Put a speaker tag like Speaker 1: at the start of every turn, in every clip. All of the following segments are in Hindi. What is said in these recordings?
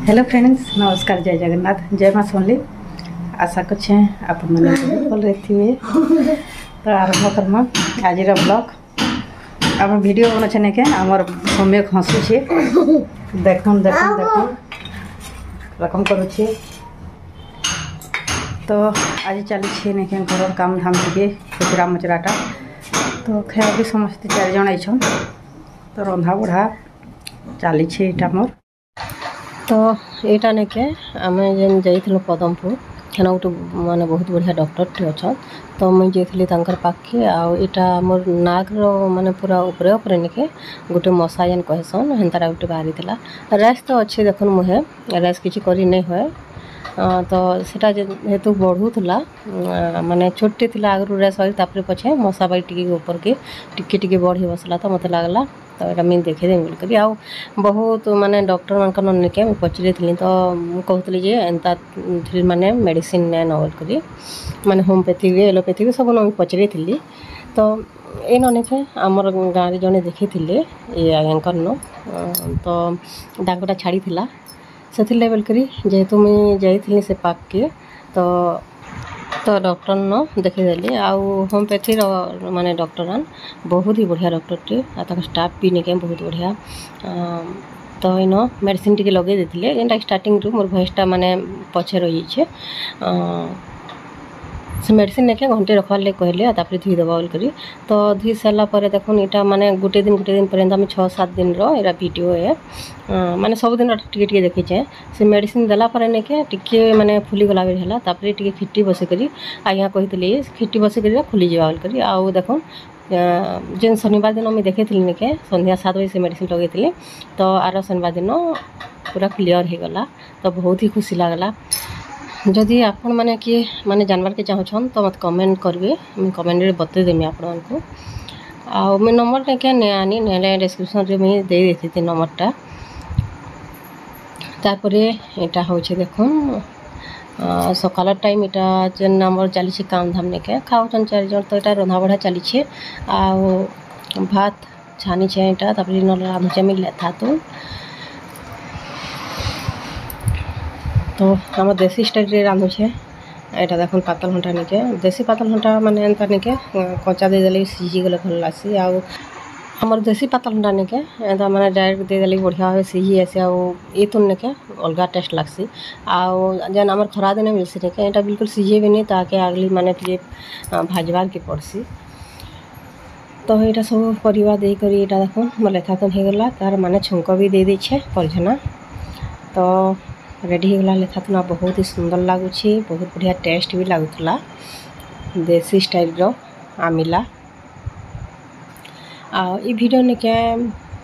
Speaker 1: हेलो फ्रेंड्स, नमस्कार, जय जगन्नाथ, जय माँ सोनली। आशा करछे आप मैंने भल रही तो आरंभ करमा आज ब्लॉग। आम वीडियो बनछे ने के आमर सम्यक हसुचे देखन देखन देखन रकम करुचे। तो आज चली ने के घर काम धाम टे खुचरा मुचराटा तो खाया भी समस्ते 4 जन आइछन तो रंधा बुढ़ा चली मोर। तो यहाँ ने के आम जेन जाइलु पदमपुर हेना गोटे माने बहुत बढ़िया डॉक्टर टे अच्छा। तो मुझे जाइली पाखे आटा मोर नाक माने पूरा उपरे उपरे निके गोटे मशा जेन कहसन हेन्तारा गोटे बाहरी रैस तो अच्छे देखुन मुहे रैस किसी करी नहीं हुए। तो सेटा जेहेतु बढ़ुला माने छोटे थिला आगु रैस तापर पछे मशा बाई टिके ऊपर के टिके बढ़ी बसला तो मत लगला। तो यहाँ मुझे देखे बोलिक आउ बहुत माने डॉक्टर मान निके पचरी तो कहती जे एंता माने मेडिसिन ने न बोल माने होमियोपैथिक एलोपैथिक सब न पचरी थी। तो ये ननिके आमर गाँव जड़े देखी ये आज्ञा न तो डाकटा छाड़ी से बोलिक जेहेतु मुझे जाइली से पाक के तो डॉक्टर न देखीदेली आउ होमियोपैथी माने डॉक्टर बहुत ही बढ़िया डॉक्टर टे स्टाफ भी निके बहुत बढ़िया। तो इन मेडिसिन टी लगे देते जेनटा स्टार्टिंग रू मोर भॉइसटा माने पछे रही है से मेडिसिन नेके घंटे रखवार लगे कहले तापर धोई देवा बोल। तो धोई सारापर देखुन यहाँ माने गोटे दिन पर्यंत आम 6-7 दिन रा वीडियो है माने सब दिन टिके देखीचे से मेडिसिन देला पर नेके टिके माने फुली गला बेर है तापर टिके खिटी बसिकरी आज्ञा कही खिटी बसिकरी खुली जावा बोल। आउ देखुन जेन शनिवार दिन मुझे देखी निके संध्या 7 बजे से मेडिसिन लगे तो आर शनिवार दिन पूरा क्लीयर हो गला। तो बहुत ही खुशी लगला। जदि आपण माने किए माने जानवर के चाहछन तो मत कमेंट करबे मैं कमेंट रे बतैदेमी आपण को। आ मैं नंबर ने के ने आनी ने डिस्क्रिप्शन रे मैं दे देती थी नंबरटा। तापरे एटा होचे देखुन सकाल टाइम इटा जेन नंबर चली काम धाम ने के खाऊन 4 जन तो यहाँ रंधा बढ़ा चली आ भात छानी छे इटा तापरे न रांधुचे मिले था। तो आम देसी स्टाइल रे रांधुचे यहाँ देखुन पातल घंटा निके देसी पातल घंटा माने एंता निके कच्चा देदेले सीझी गले भल लासी। आमर देसी पातल घंटा निके एंता माने डायरेक्ट देदेले बढ़िया भाव सीझी आसे ये तुन निके अलग टेस्ट लागसी। जेन आमर खरा दिन मिलसी निके यहाँ बिल्कुल सीझे भी नहीं ताके आगली माने टे भाजबार के पड़सी। तो यहाँ सब परिवा देकर यहाँ देखुन मोर लेथाथन हो गला तार माने छुंक भी दे दीछे परझना। तो रेडी हो गला लेथाथुना बहुत ही सुंदर लगुच बहुत बढ़िया टेस्ट भी लगुला देसी स्टाइल रो आमिला। ये वीडियो ने क्या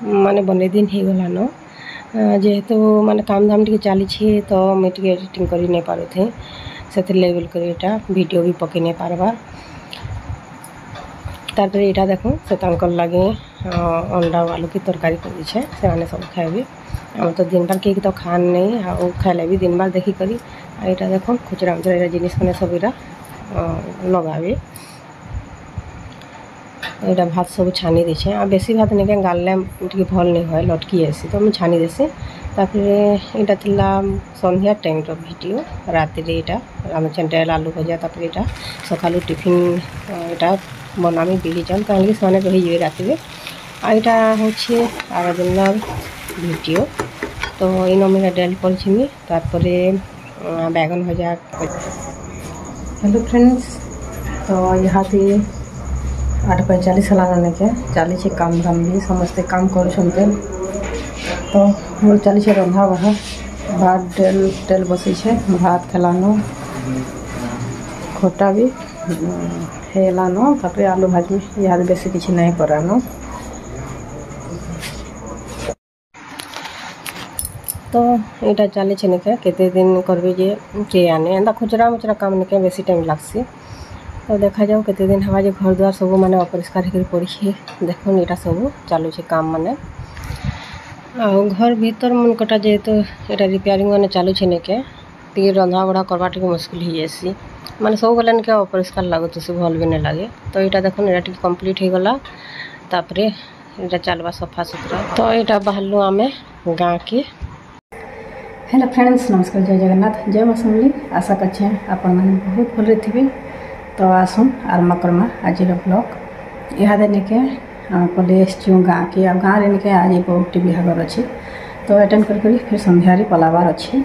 Speaker 1: माने बने दिन हो गला न जेहेतु माने काम धाम टी चली तो मुझे एडिटिंग कर नहीं पारे थे से लेवल कर वीडियो भी पकई नहीं पारबार। तार यहाँ देखो से लगे अंडा आलू की तरकारी कर से सब खाए आम तो दिन बार के तो खान नहीं आ खाइले भी दिन बार देखी करी यहाँ देखो खुचरा मुचरा जिनिस मैंने सब लगावे यहाँ भात सब छानी देछे आ बेसी भात नहीं के गाले टे भल नहीं है लटकी आसी तो मुझे छानी देसी। तापर यहाँ थिला संध्या टाइम वीडियो राति यहाँ रांधुचे डेल आलू भजा तापर यहाँ सकालू टिफिन यहाँ बनामी बिली जन कहीं से रही राति में यहाँ हूँ आर दिन वीडियो। तो इन मेरा डेल पड़छी तापर बैगन भजा। हेलो फ्रेंड्स, तो यहाँ 8:45 होने के चली काम धाम भी समस्ते काम कर। तो मोर चली रंधा बढ़ा भात डेल बसी भात खेलानो खोटा भी हेलानो तापर आलू भाजी यहाँ बेसी किसी नहीं करानो। तो यहाँ चली निके केते दिन करबे जे के आने एंता खुचरा मुचरा काम निके बेसी टाइम लागसी। तो देखा जाओ केते दिन हवा जे घर द्वार सब माने अपरिष्कार होकर पड़ी देखो यहाँ सब चलुचे काम माने घर भीतर मनकटा जेहेतु यहाँ रिपेयरिंग मैंने चलुचे निके टी रंधा बढ़ा करवा टे मुस्किल हो जासी माने सब गले निके अपरिष्कार लगुच से भल भी नहीं लगे। तो यहाँ देखो यहाँ टी कम्प्लीट हो गला तापर यहाँ चलवा सफा सुतरा। तो यहाँ बाहरलु आमे गाँ के। हेलो फ्रेंड्स, नमस्कार, जय जगन्नाथ, जय माँ समली। आशा करछे आपण माने बहुत भल थे। तो आसुन आरम्भ करमा आज ब्लॉग। इहादे निके पले गाँ के आ गाँव निके आज बहुत बिहागर अच्छे, तो अटेंड कर फिर संध्यारे पलाबार अच्छे।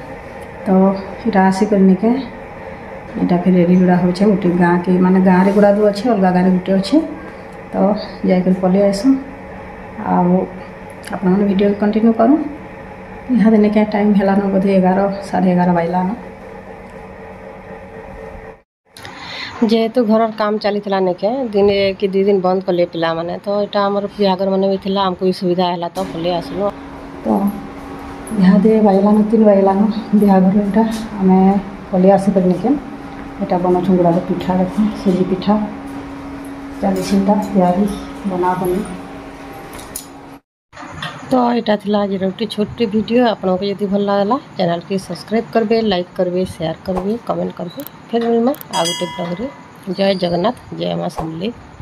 Speaker 1: तो यहाँ आसिक निके यहाँ फिर रेडी गुड़ा हो गोटे गाँ के माने गाँव रे गुड़ा दो अच्छे, अलग गाँव गोटे अच्छे। तो जाकर पलि आसू आप वीडियो कंटिन्यू करूँ। यहाँ दिन क्या टाइम है बोधे 11 साढ़े 11 बजलान।
Speaker 2: जेहेतु घर काम चली निके दिन कि 2 दिन बंद कले पिला माने, तो यहाँ आम बिहागर मन भी था, आमको भी सुविधा है तो पलि आसलु।
Speaker 1: तो यहाँ दे बजलान 3 बजलान बिहागर यहाँ आम पलि आसिक निके यहाँ बनाऊँ गुड़ा पिठा। देख सुजी पिठा चली तैयारी बना बनी।
Speaker 2: तो यहाँ थी आज गोटे छोटे वीडियो। आपको यदि भल लगा चैनल की सब्सक्राइब करेंगे, लाइक करेंगे, शेयर करेंगे, कमेंट करेंगे। फिर मिलमा आ गोटे ब्लॉग रे। जय जगन्नाथ, जय माँ समली।